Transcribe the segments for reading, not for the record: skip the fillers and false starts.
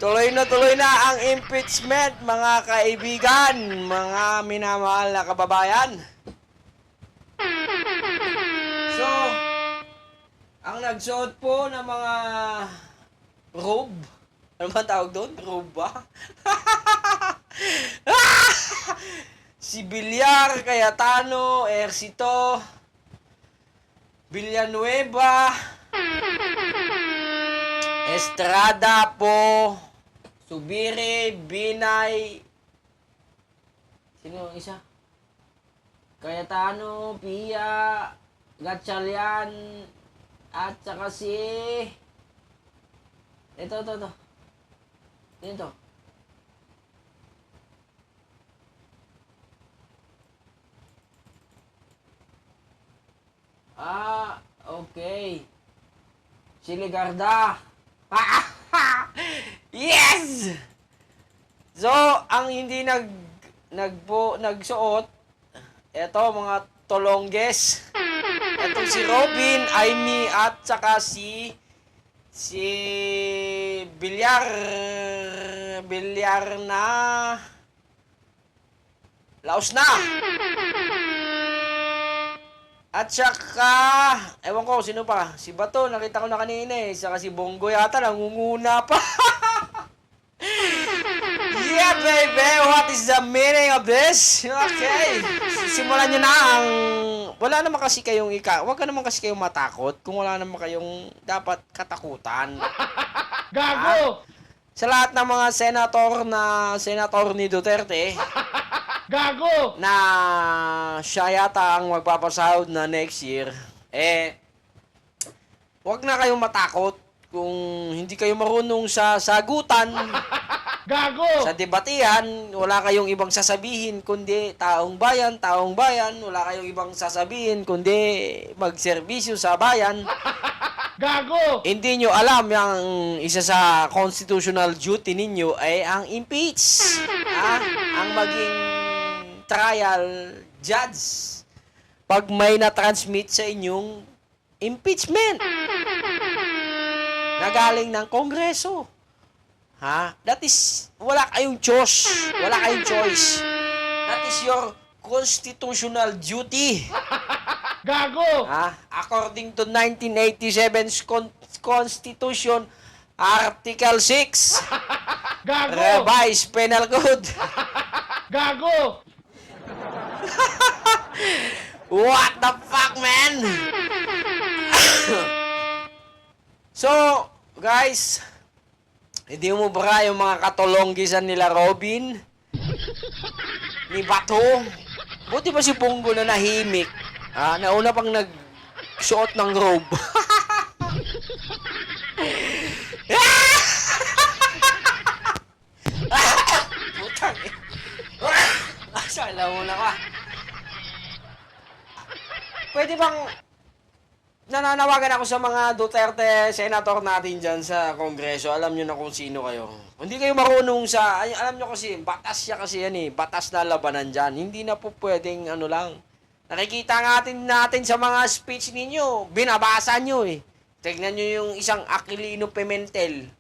Tuloy na ang impeachment, mga kaibigan, mga minamahal na kababayan. So, ang nagsuot po ng mga robe, ano ba tawag doon? Robe ba? Si Villar, Cayetano, Ercito, Villanueva, Estrada po, Subiri, Binay, sino ang isa? Cayetano, Pia, Gatchalian, at saka si... Ito. Ito. Okay. Si Ligarda. Yes! So, ang hindi nagsuot, eto mga tolongges. Etong si Robin, Aimee, at saka si Villar na laos na. At saka, ewan ko, sino pa? Si Bato, nakita ko na kanina eh. Saka si Bongo yata, nangunguna pa. Yeah, baby! What is the meaning of this? Okay. Simulan nyo na ang... Wala naman kasi kayong Huwag ka naman kasi kayong matakot kung wala naman kayong dapat katakutan. Gago! Sa lahat ng mga senator ni Duterte, Gago! na siya yata ang magpapasahod na next year, wag na kayong matakot kung hindi kayo marunong sa sagutan, Gago! sa debatihan, wala kayong ibang sasabihin kundi taong bayan, wala kayong ibang sasabihin kundi magserbisyo sa bayan. Gago! Hindi nyo alam yung isa sa constitutional duty ninyo ay ang impeach. Ang maging trial judge pag may na-transmit sa inyong impeachment na galing ng Kongreso. That is, wala kayong choice. That is your constitutional duty. Gago! According to 1987's Constitution, Article 6, Gago! Revised Penal Code. Gago! What the fuck, man? So, guys, hindi mo ba yung mga katulonggisan nila Robin? Ni Bato? Buti ba si Bongo na nahimik? Nauna pang nagsuot ng robe. Putang eh. Asala mo na ka. Pwede bang nananawagan ako sa mga Duterte senator natin dyan sa Kongreso. Alam nyo na kung sino kayo. Hindi kayo marunong sa... alam nyo kasi, batas siya kasi yan eh. Batas na labanan dyan. Hindi na po pwedeng ano lang. Nakikita natin sa mga speech ninyo. Binabasa nyo eh. Tignan nyo yung isang Aquilino Pimentel.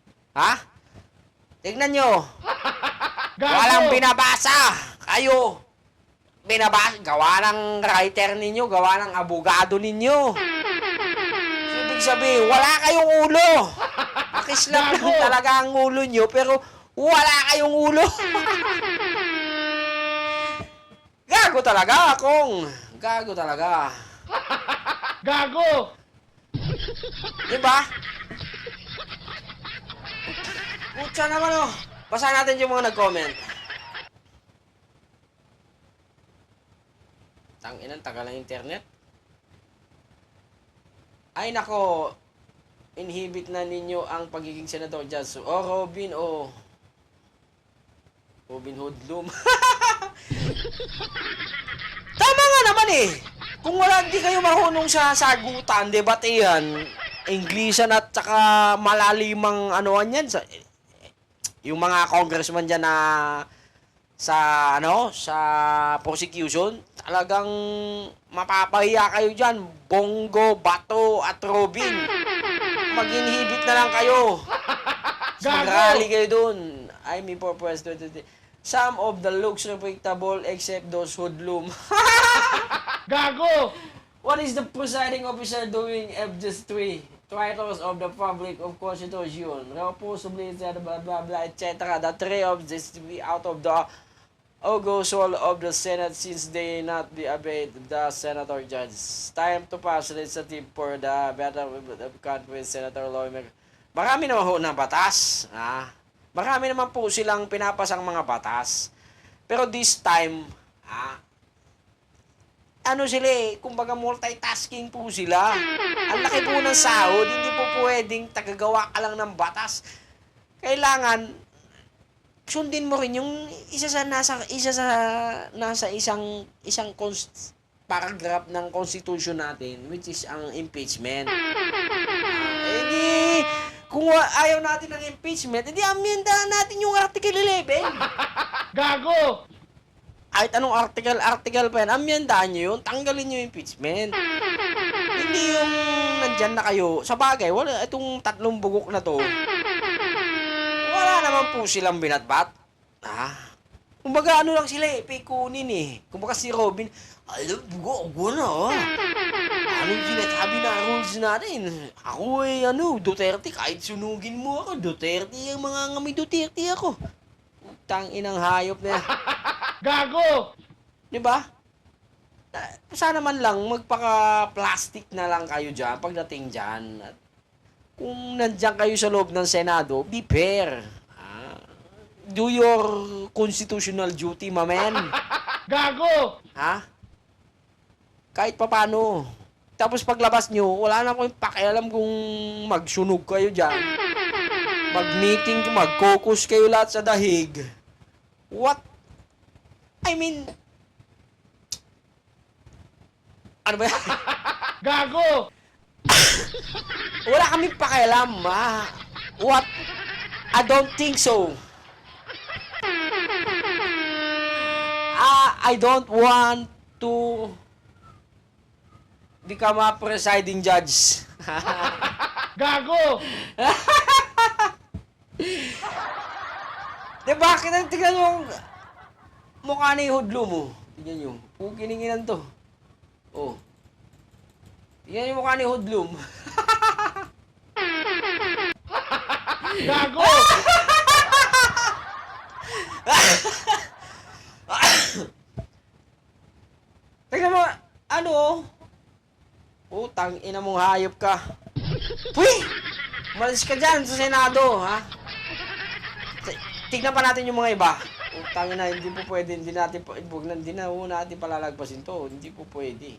Tignan nyo. Gago! Walang binabasa. Kayo. Binabasa. Gawa ng writer ninyo. Gawa ng abogado ninyo. So, ibig sabihin, wala kayong ulo. Akislap lang talaga ang ulo nyo, pero wala kayong ulo. Gago talaga, Kong. Gago talaga. Gago! Diba? Putsa naman oh. Basahin natin yung mga nag-comment. Tanginan, tagal ng internet. Ay nako, inhibit na ninyo ang pagiging senador dyan. So, Robin Hoodlum. Tama nga naman eh. Kung wala, di kayo marunong sa sagutan, debatihan, Englishan at saka malalimang anuan yan. Yung mga congressman dyan na sa prosecution, talagang mapapahiya kayo dyan. Bongo, Bato, at Robin. Mag-inhibit na lang kayo. Tapos mag-rally kayo dun. I mean, for President. Some of the looks respectable except those hoodlum. Gago! What is the presiding officer doing if just three titles of the public of Constitution? Reposibly, blah, blah, blah, etc. The three of this three out of the Augusol of the Senate since they not be obeyed the Senator Judge. Time to pass legislative for the better of the country, Senator Loimer. Marami naman ho na batas. Marami naman po silang pinapasang mga batas. Pero this time, ano sila kumbaga multitasking po sila. Ang laki po ng sahod, hindi po pwedeng tagagawa ka lang ng batas. Kailangan sundin mo rin yung nasa isang paragraph ng constitution natin, which is ang impeachment. Kung ayaw natin ng impeachment, edi amyendahan natin yung Article 11. Gago! Kahit anong article pa yan, amyendahan nyo yun, tanggalin nyo yung impeachment. Hindi yung nandyan na kayo. Sa bagay, wala, itong 3 bugok na to, wala naman po silang binatbat. Kumbaga ano lang sila pikunin Kumbaga si Robin, alam, bugo na Anong sinasabi na rules natin? Ako Duterte, kahit sunugin mo ako, Duterte, yung mga ngami Duterte ako. Tanginang hayop na yan. Gago! Diba? Sana man lang, magpaka-plastic na lang kayo dyan, pagdating dyan. At kung nandyan kayo sa loob ng Senado, be fair. Do your constitutional duty, my man. Gago! Kahit papano. Tapos paglabas nyo, wala na akong pakialam kung magsunog kayo dyan. Mag-meeting, mag-caucus kayo lahat sa dahig. What? I mean, ano ba yan? Gago! Wala kami pakialam, What? I don't think so. I don't want to become a presiding judge. Gago! Diba? Tignan nyo yung mukha ni Hudlo mo. Tignan nyo. Kininginan to. Tignan yung mukha ni Hudlum. Gago! Tignan mo, tang ina mong hayop ka. Uy! Malis ka dyan sa Senado, Tignan pa natin yung mga iba. Tangin na, hindi po pwede, hindi na natin palalagpasin to. Hindi po pwede.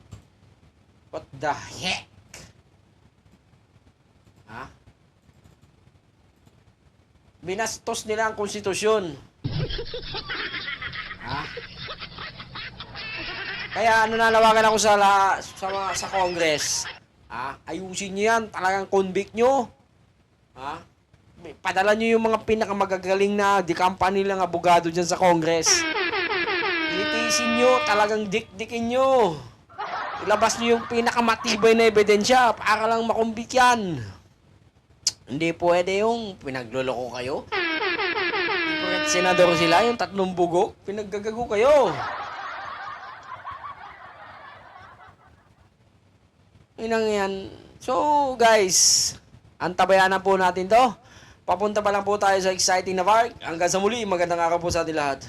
What the heck? Binastos nila ang konstitusyon. Kaya nanawagan ako sa Congress. Ayusin niyo yan, talagang convict nyo. Padala nyo yung mga pinakamagagaling na di-company lang abogado dyan sa Congress. Ilitisin nyo, talagang dik-dikin nyo. Ilabas nyo yung pinakamatibay na ebidensya para lang makumbik yan. Hindi pwede yung pinagluloko kayo. Kahit senador sila, yung 3 bugok, pinaggagago kayo. Inang yan. So, guys, antabayanan po natin to. Papunta pa lang po tayo sa exciting na park. Hanggang sa muli, magandang araw po sa ating lahat.